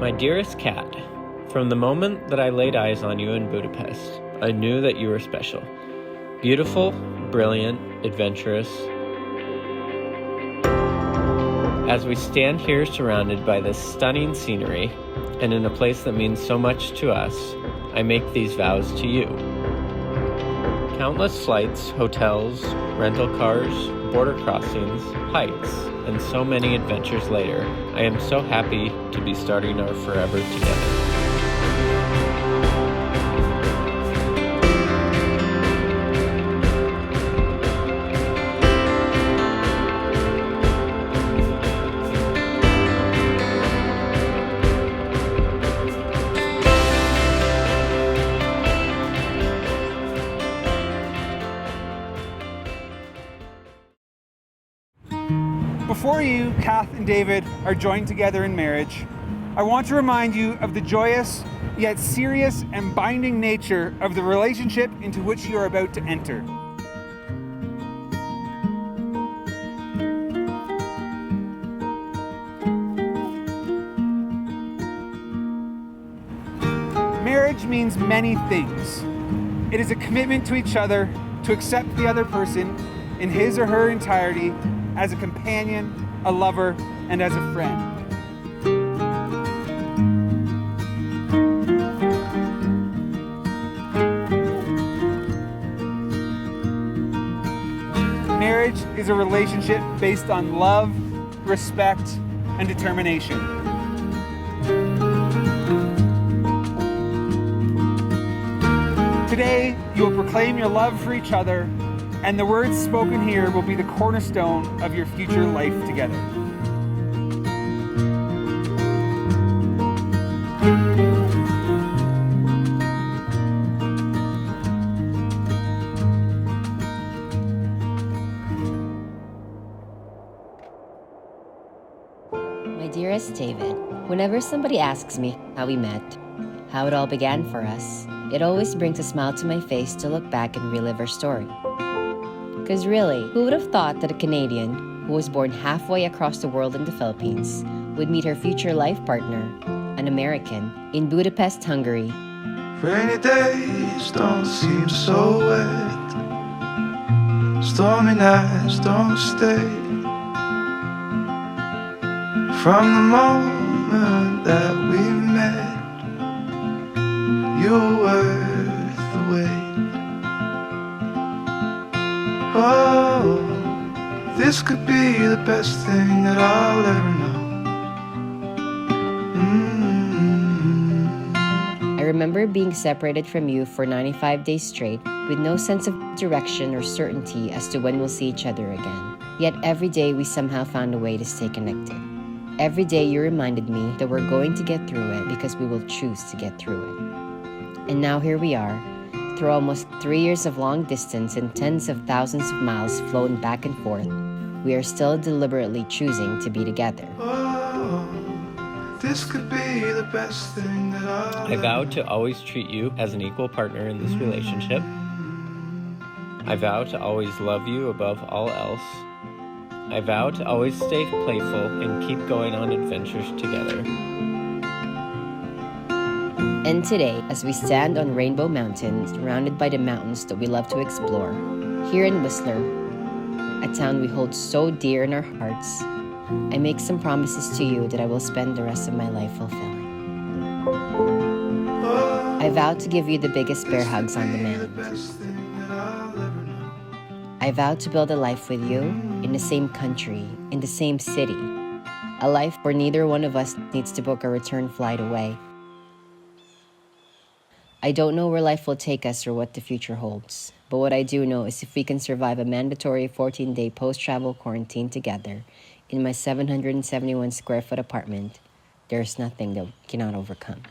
My dearest Kat, from the moment that I laid eyes on you in Budapest, I knew that you were special. Beautiful, brilliant, adventurous. As we stand here surrounded by this stunning scenery, and in a place that means so much to us, I make these vows to you. Countless flights, hotels, rental cars, border crossings, hikes, and so many adventures later, I am so happy to be starting our forever together. Before you, Kath and David, are joined together in marriage, I want to remind you of the joyous, yet serious and binding nature of the relationship into which you are about to enter. Marriage means many things. It is a commitment to each other, to accept the other person in his or her entirety, as a companion, a lover, and as a friend. Marriage is a relationship based on love, respect, and determination. Today, you will proclaim your love for each other, and the words spoken here will be the cornerstone of your future life together. My dearest David, whenever somebody asks me how we met, how it all began for us, it always brings a smile to my face to look back and relive our story. Because really, who would have thought that a Canadian who was born halfway across the world in the Philippines would meet her future life partner, an American, in Budapest, Hungary? Rainy days don't seem so wet. Stormy nights don't stay. From the moment that we met, you were worth the wait. Oh, this could be the best thing that I'll ever know. I remember being separated from you for 95 days straight with no sense of direction or certainty as to when we'll see each other again. Yet every day we somehow found a way to stay connected. Every day you reminded me that we're going to get through it because we will choose to get through it. And now here we are, through almost 3 years of long distance and tens of thousands of miles flown back and forth, we are still deliberately choosing to be together. Oh, this could be the best thing that I vow to always treat you as an equal partner in this relationship. I vow to always love you above all else. I vow to always stay playful and keep going on adventures together. And today, as we stand on Rainbow Mountain, surrounded by the mountains that we love to explore, here in Whistler, a town we hold so dear in our hearts, I make some promises to you that I will spend the rest of my life fulfilling. I vow to give you the biggest bear hugs on demand. I vow to build a life with you in the same country, in the same city, a life where neither one of us needs to book a return flight away. I don't know where life will take us or what the future holds, but what I do know is if we can survive a mandatory 14-day post-travel quarantine together in my 771 square foot apartment, there's nothing that we cannot overcome.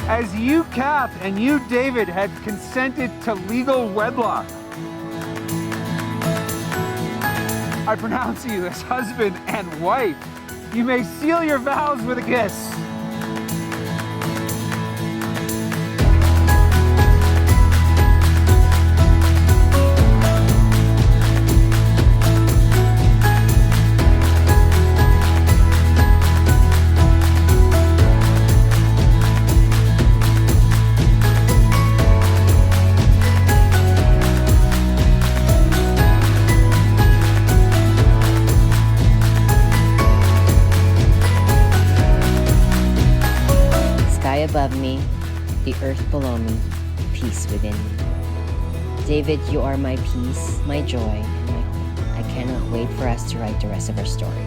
As you, Kath, and you, David, have consented to legal wedlock, I pronounce you as husband and wife. You may seal your vows with a kiss. above me, the earth below me, peace within me. David, you are my peace, my joy, and my hope. I cannot wait for us to write the rest of our story.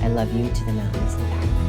I love you to the mountains and back.